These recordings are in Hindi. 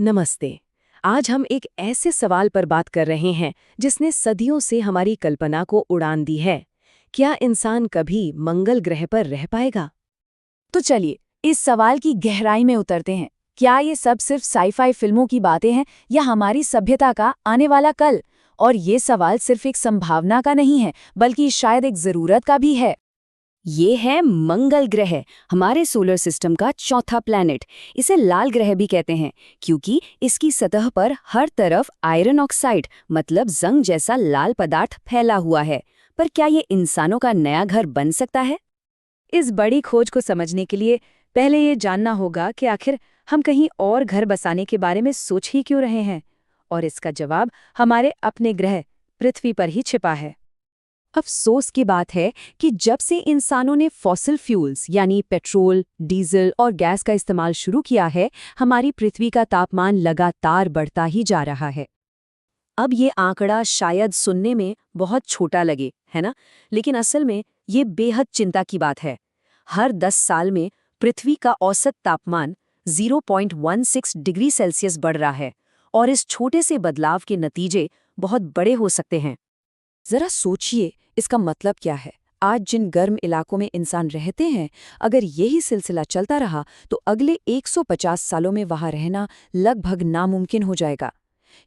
नमस्ते। आज हम एक ऐसे सवाल पर बात कर रहे हैं जिसने सदियों से हमारी कल्पना को उड़ान दी है। क्या इंसान कभी मंगल ग्रह पर रह पाएगा? तो चलिए इस सवाल की गहराई में उतरते हैं। क्या ये सब सिर्फ साई-फाई फिल्मों की बातें हैं या हमारी सभ्यता का आने वाला कल? और ये सवाल सिर्फ एक संभावना का नहीं है, बल्कि शायद एक जरूरत का भी है। ये है मंगल ग्रह, हमारे सोलर सिस्टम का चौथा प्लैनेट। इसे लाल ग्रह भी कहते हैं क्योंकि इसकी सतह पर हर तरफ आयरन ऑक्साइड मतलब जंग जैसा लाल पदार्थ फैला हुआ है। पर क्या ये इंसानों का नया घर बन सकता है? इस बड़ी खोज को समझने के लिए पहले ये जानना होगा कि आखिर हम कहीं और घर बसाने के बारे में सोच ही क्यों रहे हैं। और इसका जवाब हमारे अपने ग्रह पृथ्वी पर ही छिपा है। अफसोस की बात है कि जब से इंसानों ने फॉसिल फ्यूल्स यानी पेट्रोल, डीजल और गैस का इस्तेमाल शुरू किया है, हमारी पृथ्वी का तापमान लगातार बढ़ता ही जा रहा है। अब ये आंकड़ा शायद सुनने में बहुत छोटा लगे, है ना? लेकिन असल में ये बेहद चिंता की बात है। हर 10 साल में पृथ्वी का औसत तापमान 0.16 डिग्री सेल्सियस बढ़ रहा है और इस छोटे से बदलाव के नतीजे बहुत बड़े हो सकते हैं। जरा सोचिए, इसका मतलब क्या है? आज जिन गर्म इलाकों में इंसान रहते हैं, अगर यही सिलसिला चलता रहा तो अगले 150 सालों में वहां रहना लगभग नामुमकिन हो जाएगा।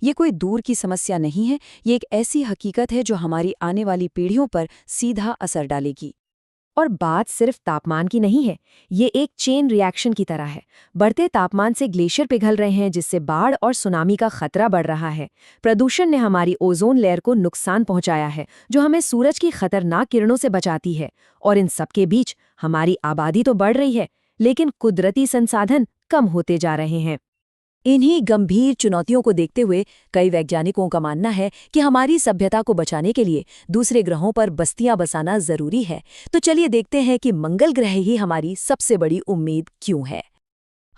ये कोई दूर की समस्या नहीं है, ये एक ऐसी हकीकत है जो हमारी आने वाली पीढ़ियों पर सीधा असर डालेगी। और बात सिर्फ तापमान की नहीं है, ये एक चेन रिएक्शन की तरह है। बढ़ते तापमान से ग्लेशियर पिघल रहे हैं, जिससे बाढ़ और सुनामी का खतरा बढ़ रहा है। प्रदूषण ने हमारी ओजोन लेयर को नुकसान पहुंचाया है, जो हमें सूरज की खतरनाक किरणों से बचाती है। और इन सबके बीच हमारी आबादी तो बढ़ रही है, लेकिन कुदरती संसाधन कम होते जा रहे हैं। इन्हीं गंभीर चुनौतियों को देखते हुए कई वैज्ञानिकों का मानना है कि हमारी सभ्यता को बचाने के लिए दूसरे ग्रहों पर बस्तियां बसाना जरूरी है। तो चलिए देखते हैं कि मंगल ग्रह ही हमारी सबसे बड़ी उम्मीद क्यों है।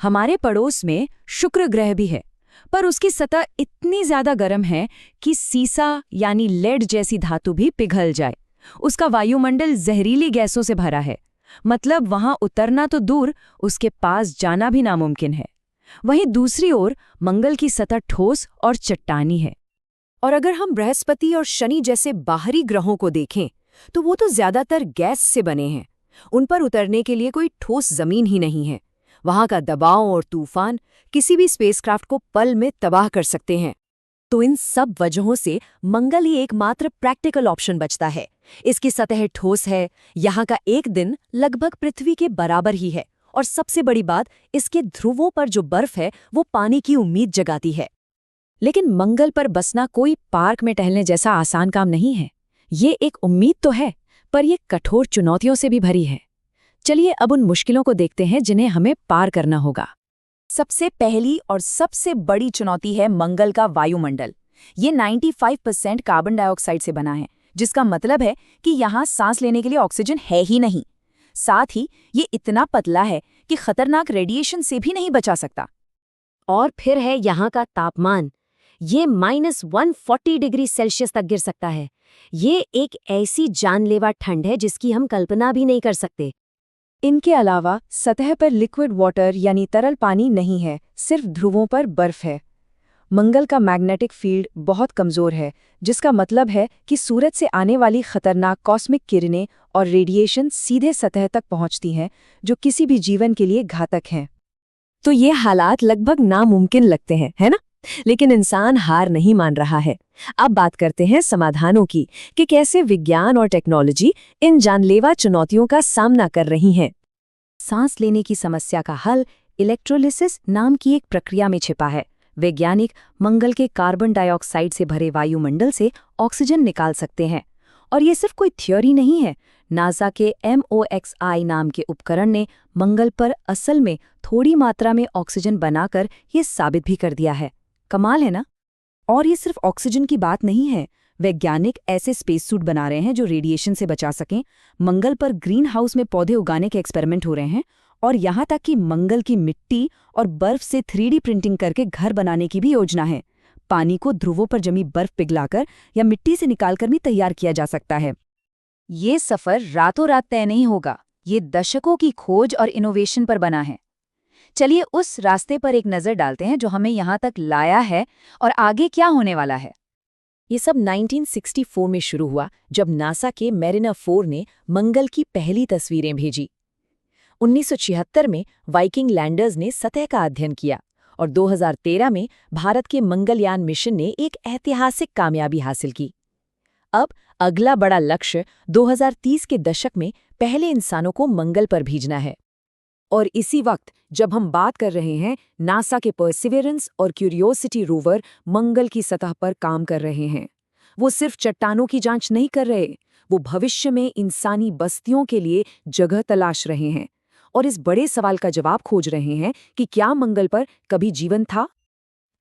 हमारे पड़ोस में शुक्र ग्रह भी है, पर उसकी सतह इतनी ज्यादा गर्म है कि सीसा यानी लेड जैसी धातु भी पिघल जाए। उसका वायुमंडल जहरीली गैसों से भरा है, मतलब वहां उतरना तो दूर, उसके पास जाना भी नामुमकिन है। वहीं दूसरी ओर मंगल की सतह ठोस और चट्टानी है। और अगर हम बृहस्पति और शनि जैसे बाहरी ग्रहों को देखें तो वो तो ज्यादातर गैस से बने हैं। उन पर उतरने के लिए कोई ठोस जमीन ही नहीं है। वहां का दबाव और तूफान किसी भी स्पेसक्राफ्ट को पल में तबाह कर सकते हैं। तो इन सब वजहों से मंगल ही एकमात्र प्रैक्टिकल ऑप्शन बचता है। इसकी सतह ठोस है, यहाँ का एक दिन लगभग पृथ्वी के बराबर ही है, और सबसे बड़ी बात, इसके ध्रुवों पर जो बर्फ है वो पानी की उम्मीद जगाती है। लेकिन मंगल पर बसना कोई पार्क में टहलने जैसा आसान काम नहीं है। ये एक उम्मीद तो है, पर यह कठोर चुनौतियों से भी भरी है। चलिए अब उन मुश्किलों को देखते हैं जिन्हें हमें पार करना होगा। सबसे पहली और सबसे बड़ी चुनौती है मंगल का वायुमंडल। ये 95% कार्बन डाइऑक्साइड से बना है, जिसका मतलब है कि यहाँ सांस लेने के लिए ऑक्सीजन है ही नहीं। साथ ही ये इतना पतला है कि खतरनाक रेडिएशन से भी नहीं बचा सकता। और फिर है यहाँ का तापमान। ये -140 डिग्री सेल्सियस तक गिर सकता है। ये एक ऐसी जानलेवा ठंड है जिसकी हम कल्पना भी नहीं कर सकते। इनके अलावा सतह पर लिक्विड वाटर यानी तरल पानी नहीं है, सिर्फ ध्रुवों पर बर्फ है। मंगल का मैग्नेटिक फील्ड बहुत कमजोर है, जिसका मतलब है कि सूरज से आने वाली खतरनाक कॉस्मिक किरणें और रेडिएशन सीधे सतह तक पहुंचती हैं, जो किसी भी जीवन के लिए घातक हैं। तो ये हालात लगभग नामुमकिन लगते हैं, है ना? लेकिन इंसान हार नहीं मान रहा है। अब बात करते हैं समाधानों की, कि कैसे विज्ञान और टेक्नोलॉजी इन जानलेवा चुनौतियों का सामना कर रही हैं। सांस लेने की समस्या का हल इलेक्ट्रोलिसिस नाम की एक प्रक्रिया में छिपा है। वैज्ञानिक मंगल के कार्बन डाइऑक्साइड से भरे वायुमंडल से ऑक्सीजन निकाल सकते हैं। और ये सिर्फ कोई थ्योरी नहीं है। नासा के MOXI नाम के उपकरण ने मंगल पर असल में थोड़ी मात्रा में ऑक्सीजन बनाकर ये साबित भी कर दिया है। कमाल है ना? और ये सिर्फ ऑक्सीजन की बात नहीं है। वैज्ञानिक ऐसे स्पेस सूट बना रहे हैं जो रेडिएशन से बचा सकें। मंगल पर ग्रीन हाउस में पौधे उगाने के एक्सपेरिमेंट हो रहे हैं, और यहाँ तक कि मंगल की मिट्टी और बर्फ से 3D प्रिंटिंग करके घर बनाने की भी योजना है। पानी को ध्रुवों पर जमी बर्फ पिघलाकर या मिट्टी से निकालकर भी तैयार किया जा सकता है। ये सफर रातों रात तय नहीं होगा, ये दशकों की खोज और इनोवेशन पर बना है। चलिए उस रास्ते पर एक नज़र डालते हैं जो हमें यहाँ तक लाया है और आगे क्या होने वाला है। ये सब 1964 में शुरू हुआ जब नासा के मैरिनर 4 ने मंगल की पहली तस्वीरें भेजी। 1976 में वाइकिंग लैंडर्स ने सतह का अध्ययन किया और 2013 में भारत के मंगलयान मिशन ने एक ऐतिहासिक कामयाबी हासिल की। अब अगला बड़ा लक्ष्य 2030 के दशक में पहले इंसानों को मंगल पर भेजना है। और इसी वक्त जब हम बात कर रहे हैं, नासा के परसिवियरेंस और क्यूरियोसिटी रोवर मंगल की सतह पर काम कर रहे हैं। वो सिर्फ चट्टानों की जांच नहीं कर रहे, वो भविष्य में इंसानी बस्तियों के लिए जगह तलाश रहे हैं और इस बड़े सवाल का जवाब खोज रहे हैं कि क्या मंगल पर कभी जीवन था।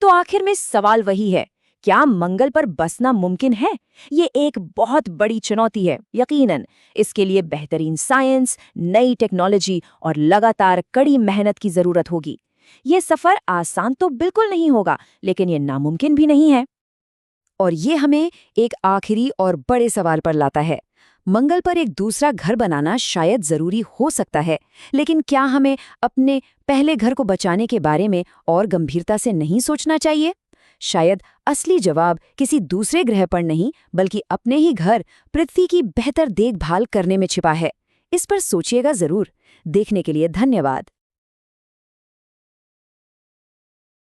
तो आखिर में सवाल वही है, क्या मंगल पर बसना मुमकिन है? ये एक बहुत बड़ी चुनौती है, यकीनन। इसके लिए बेहतरीन साइंस, नई टेक्नोलॉजी और लगातार कड़ी मेहनत की जरूरत होगी। ये सफर आसान तो बिल्कुल नहीं होगा, लेकिन ये नामुमकिन भी नहीं है। और ये हमें एक आखिरी और बड़े सवाल पर लाता है। मंगल पर एक दूसरा घर बनाना शायद जरूरी हो सकता है, लेकिन क्या हमें अपने पहले घर को बचाने के बारे में और गंभीरता से नहीं सोचना चाहिए? शायद असली जवाब किसी दूसरे ग्रह पर नहीं, बल्कि अपने ही घर पृथ्वी की बेहतर देखभाल करने में छिपा है। इस पर सोचिएगा जरूर। देखने के लिए धन्यवाद।